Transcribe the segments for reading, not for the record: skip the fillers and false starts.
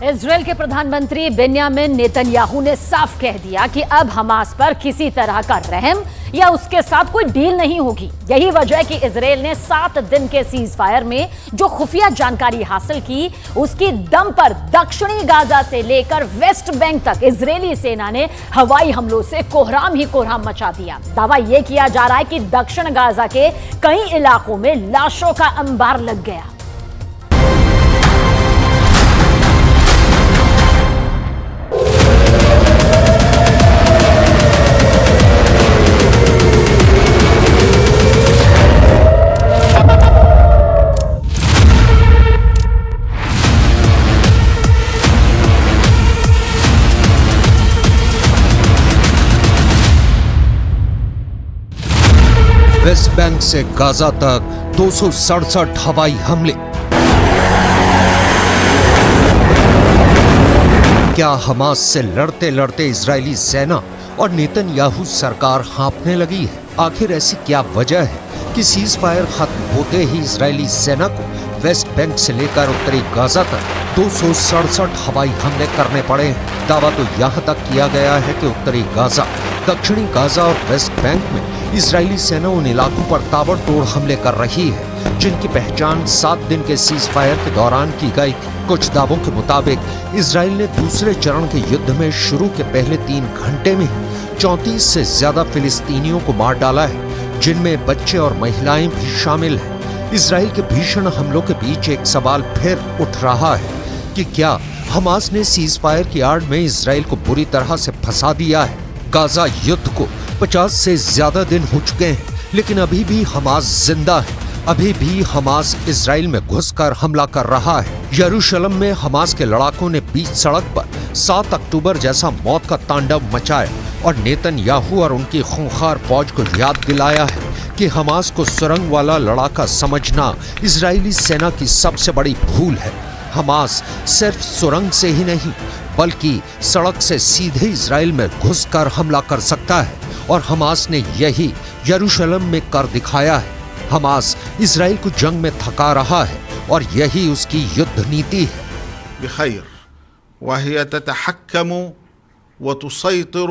Israel के प्रधानमंत्री Benjamin Netanyahu ने साफ कह दिया कि अब हमास पर किसी तरह का रहम या उसके साथ कोई डील नहीं होगी। यही वजह है कि इजरायल ने 7 दिन के सीज फायर में जो खुफिया जानकारी हासिल की, उसकी दम पर दक्षिणी गाजा से लेकर वेस्ट बैंक तक इजरायली सेना ने हवाई हमलों से कोहराम ही कोहराम मचा दिया। दावा यह किया जा रहा है कि दक्षिण गाजा के कई इलाकों में लाशों का अंबार लग गया। वेस्ट बैंक से गाजा तक 267 हवाई हमले। क्या हमास से लड़ते लड़ते इजरायली सेना और नेतन्याहू सरकार हाँफने लगी है? आखिर ऐसी क्या वजह है कि सीज फायर खत्म होते ही इजरायली सेना को वेस्ट बैंक से लेकर उत्तरी गाजा तक 267 हवाई हमले करने पड़े हैं? दावा तो यहाँ तक किया गया है कि उत्तरी गाजा, दक्षिणी गाजा और वेस्ट बैंक में इजरायली सेना उन इलाकों पर ताबड़तोड़ हमले कर रही है जिनकी पहचान 7 दिन के सीज फायर के दौरान की गई थी। कुछ दावों के मुताबिक इजराइल ने दूसरे चरण के युद्ध में शुरू के पहले 3 घंटे में 34 से ज्यादा फिलिस्तीनियों को मार डाला है, जिनमें बच्चे और महिलाएं भी शामिल हैं। इजराइल के भीषण हमलों के बीच एक सवाल फिर उठ रहा है कि क्या हमास ने सीज फायर की आड़ में इजराइल को बुरी तरह से फंसा दिया है? गाजा युद्ध को 50 से ज्यादा दिन हो चुके हैं, लेकिन अभी भी हमास जिंदा है। अभी भी हमास इजराइल में घुसकर हमला कर रहा है। यरूशलेम में हमास के लड़ाकों ने बीच सड़क पर 7 अक्टूबर जैसा मौत का तांडव मचाया और नेतन्याहू और उनकी खूंखार फौज को याद दिलाया है कि हमास को सुरंग वाला लड़ाका समझना इजरायली सेना की सबसे बड़ी भूल है। हमास सिर्फ सुरंग से ही नहीं बल्कि सड़क से सीधे इजराइल में घुसकर हमला कर सकता है और हमास ने यही यरूशलेम में कर दिखाया है। हमास इजराइल को जंग में थका रहा है और यही उसकी युद्ध नीति है। बखैर वहिय ततहक्कम व तुसैतिर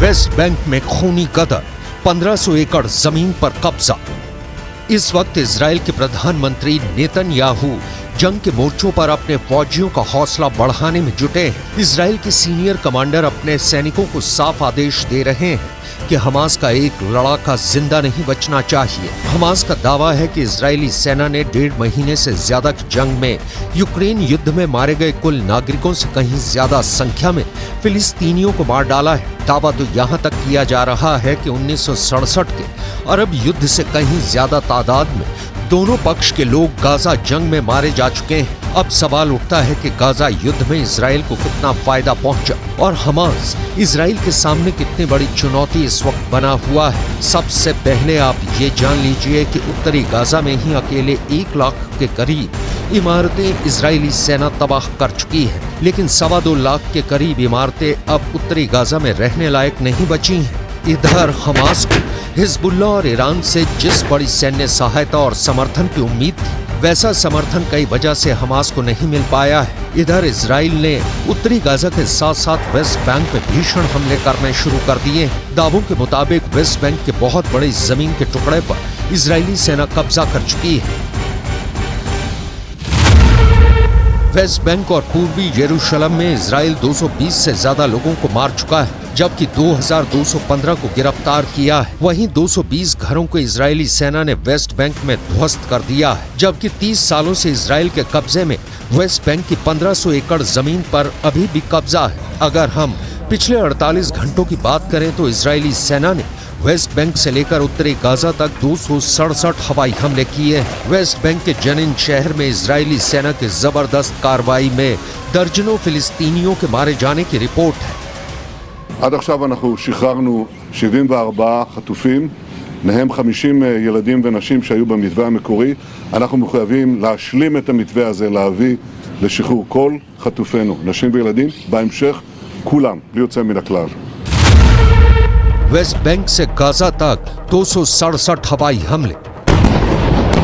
वेस्ट बैंक में खूनी गदर, 1500 एकड़ जमीन पर कब्जा। इस वक्त इजराइल के प्रधानमंत्री नेतन्याहू जंग के मोर्चों पर अपने फौजियों का हौसला बढ़ाने में जुटे हैं। इजराइल के सीनियर कमांडर अपने सैनिकों को साफ आदेश दे रहे हैं कि हमास का एक लड़ाका जिंदा नहीं बचना चाहिए। हमास का दावा है कि इजरायली सेना ने 1.5 महीने से ज्यादा की जंग में यूक्रेन युद्ध में मारे गए कुल नागरिकों से कहीं ज्यादा संख्या में फिलिस्तीनियों को मार डाला है। दावा तो यहाँ तक किया जा रहा है कि 1967 के अरब युद्ध से कहीं ज्यादा तादाद में दोनों पक्ष के लोग गाजा जंग में मारे जा चुके हैं। अब सवाल उठता है कि गाजा युद्ध में इजराइल को कितना फायदा पहुंचा और हमास इजराइल के सामने कितनी बड़ी चुनौती इस वक्त बना हुआ है। सबसे पहले आप ये जान लीजिए कि उत्तरी गाजा में ही अकेले 1 लाख के करीब इमारतें इजरायली सेना तबाह कर चुकी है, लेकिन 2.25 लाख के करीब इमारतें अब उत्तरी गाजा में रहने लायक नहीं बची हैं। इधर हमास को हिजबुल्लाह और ईरान से जिस बड़ी सैन्य सहायता और समर्थन की उम्मीद थी, वैसा समर्थन कई वजह से हमास को नहीं मिल पाया है। इधर इजराइल ने उत्तरी गाजा के साथ साथ वेस्ट बैंक में भीषण हमले करने शुरू कर दिए हैं। दावों के मुताबिक वेस्ट बैंक के बहुत बड़ी जमीन के टुकड़े पर इजरायली सेना कब्जा कर चुकी है। वेस्ट बैंक और पूर्वी यरूशलेम में इजराइल 220 से ज्यादा लोगों को मार चुका है, जबकि 2215 को गिरफ्तार किया है। वहीं 220 घरों को इजरायली सेना ने वेस्ट बैंक में ध्वस्त कर दिया है, जबकि 30 सालों से इजराइल के कब्जे में वेस्ट बैंक की 1500 एकड़ जमीन पर अभी भी कब्जा है। अगर हम पिछले 48 घंटों की बात करें तो इजरायली सेना ने वेस्ट बैंक से लेकर उत्तरी गाजा तक 267 हवाई हमले किए हैं। वेस्ट बैंक के जनिन शहर में इजरायली सेना की जबरदस्त कार्रवाई में दर्जनों फिलिस्तीनियों के मारे जाने की रिपोर्ट है। עד עכשיו אנחנו שחררנו 74 חטופים, מהם 50 ילדים ונשים שהיו במתווה המקורי. אנחנו מחויבים להשלים את המתווה הזה, להביא לשחרור כל חטופינו, נשים וילדים, בהמשך כולם, בלי יוצא מן הכלל. वेस्ट बैंक से गाजा तक 267 हवाई हमले।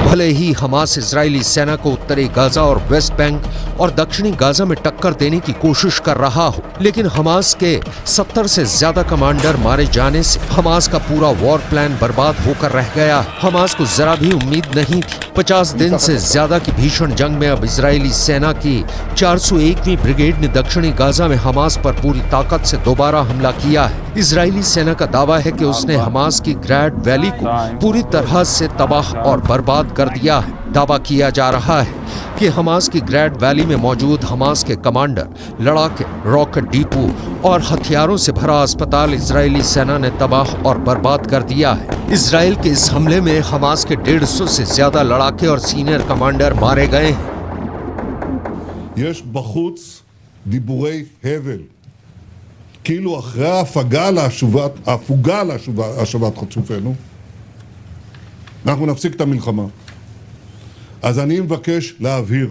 भले ही हमास इजरायली सेना को उत्तरी गाजा और वेस्ट बैंक और दक्षिणी गाजा में टक्कर देने की कोशिश कर रहा हो, लेकिन हमास के 70 से ज्यादा कमांडर मारे जाने से हमास का पूरा वॉर प्लान बर्बाद होकर रह गया। हमास को जरा भी उम्मीद नहीं थी। 50 दिन से ज्यादा की भीषण जंग में अब इजरायली सेना की 401वीं ब्रिगेड ने दक्षिणी गाजा में हमास पर पूरी ताकत से दोबारा हमला किया है। इजरायली सेना का दावा है कि उसने हमास की ग्रैड वैली को पूरी तरह से तबाह और बर्बाद कर दिया है। दावा किया जा रहा है कि हमास की ग्रैड वैली में मौजूद हमास के कमांडर, लड़ाके, रॉकेट डिपो और हथियारों से भरा अस्पताल इजरायली सेना ने तबाह और बर्बाद कर दिया है। इजराइल के इस हमले में हमास के 150 से ज्यादा लड़ाके और सीनियर कमांडर मारे गए हैं। יש בחוץ דיבורי הבל, כאילו אחרי ההפוגה להשבת חטופינו, אנחנו נפסיק את המלחמה. אז אני מבקש להבהיר,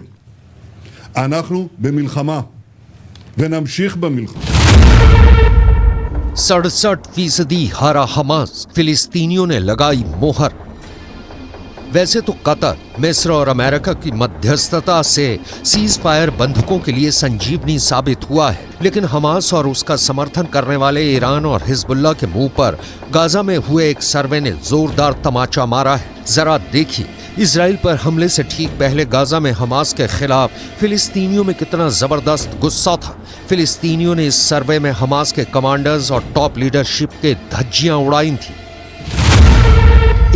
אנחנו במלחמה, ונמשיך במלחמה. 67% हारा हमास, फिलिस्तीनियों ने लगाई मोहर। वैसे तो कतर, मिस्र और अमेरिका की मध्यस्थता से सीज फायर बंधकों के लिए संजीवनी साबित हुआ है, लेकिन हमास और उसका समर्थन करने वाले ईरान और हिजबुल्लाह के मुंह पर गाजा में हुए एक सर्वे ने जोरदार तमाचा मारा है। जरा देखिए, इजराइल पर हमले से ठीक पहले गाजा में हमास के खिलाफ फिलिस्तीनियों में कितना जबरदस्त गुस्सा था। फिलिस्तीनियों ने इस सर्वे में हमास के कमांडर्स और टॉप लीडरशिप के धज्जियां उड़ाई थी।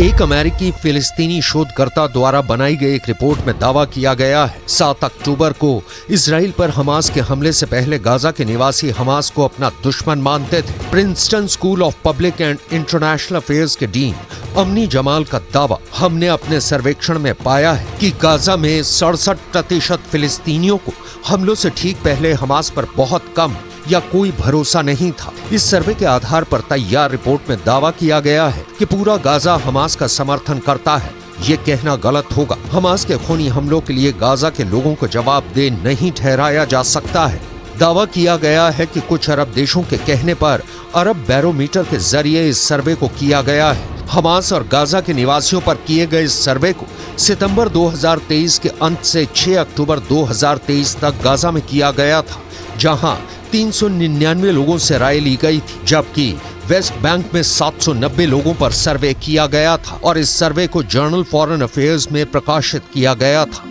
एक अमेरिकी फिलिस्तीनी शोधकर्ता द्वारा बनाई गई एक रिपोर्ट में दावा किया गया है 7 अक्टूबर को इजराइल पर हमास के हमले से पहले गाजा के निवासी हमास को अपना दुश्मन मानते थे। Princeton school of public and international affairs के डीन अमनी जमाल का दावा, हमने अपने सर्वेक्षण में पाया है कि गाजा में 67% फिलिस्तीनियों को हमलों से ठीक पहले हमास पर बहुत कम या कोई भरोसा नहीं था। इस सर्वे के आधार पर तैयार रिपोर्ट में दावा किया गया है कि पूरा गाजा हमास का समर्थन करता है। ये कहना गलत होगा। हमास के खूनी हमलों के लिए गाजा के लोगों को जवाबदेह नहीं ठहराया जा सकता है। दावा किया गया है कि कुछ अरब देशों के कहने पर अरब बैरोमीटर के जरिए इस सर्वे को किया गया है। हमास और गाजा के निवासियों पर किए गए इस सर्वे को सितंबर 2023 के अंत से 6 अक्टूबर 2023 तक गाजा में किया गया था, जहां 399 लोगों से राय ली गई थी, जबकि वेस्ट बैंक में 790 लोगों पर सर्वे किया गया था और इस सर्वे को जर्नल फॉरेन अफेयर्स में प्रकाशित किया गया था।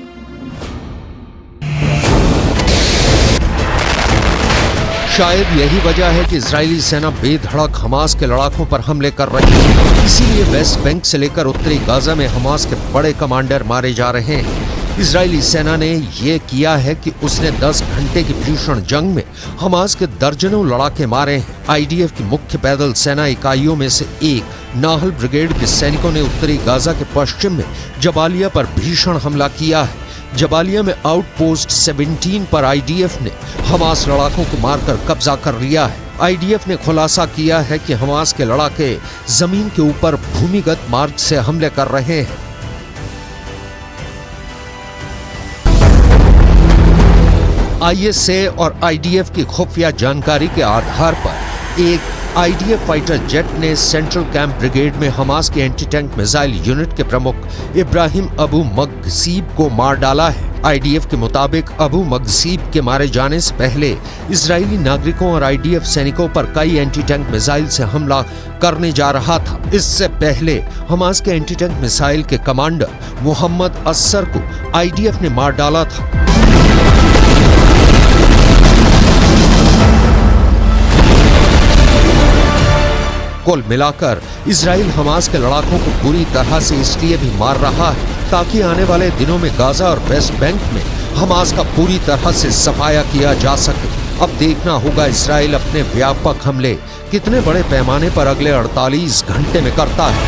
शायद यही वजह है कि इजरायली सेना बेधड़क हमास के लड़ाकों पर हमले कर रही है। इसीलिए वेस्ट बैंक से लेकर उत्तरी गाजा में हमास के बड़े कमांडर मारे जा रहे हैं। इजरायली सेना ने यह किया है कि उसने 10 घंटे की भीषण जंग में हमास के दर्जनों लड़ाके मारे हैं। आईडीएफ की मुख्य पैदल सेना इकाइयों में से एक नाहल ब्रिगेड के सैनिकों ने उत्तरी गाजा के पश्चिम में जबालिया पर भीषण हमला किया है। जबालिया में आउटपोस्ट 17 पर आईडीएफ ने हमास लड़ाकों को मारकर कब्जा कर लिया है। आईडीएफ ने खुलासा किया है कि हमास के लड़ाके जमीन के ऊपर भूमिगत मार्ग से हमले कर रहे हैं। आईएसए और आईडीएफ की खुफिया जानकारी के आधार पर एक आईडीएफ फाइटर जेट ने सेंट्रल कैंप ब्रिगेड में हमास के एंटी टैंक मिसाइल यूनिट के प्रमुख इब्राहिम अबू मगसीब को मार डाला है। आईडीएफ के मुताबिक अबू मगसीब के मारे जाने से पहले इजरायली नागरिकों और आईडीएफ सैनिकों पर कई एंटी टैंक मिसाइल से हमला करने जा रहा था। इससे पहले हमास के एंटी टैंक मिसाइल के कमांडर मोहम्मद असर को आईडीएफ ने मार डाला था। कुल मिलाकर इजराइल हमास के लड़ाकों को बुरी तरह से इसलिए भी मार रहा है ताकि आने वाले दिनों में गाजा और वेस्ट बैंक में हमास का पूरी तरह से सफाया किया जा सके। अब देखना होगा इजराइल अपने व्यापक हमले कितने बड़े पैमाने पर अगले 48 घंटे में करता है।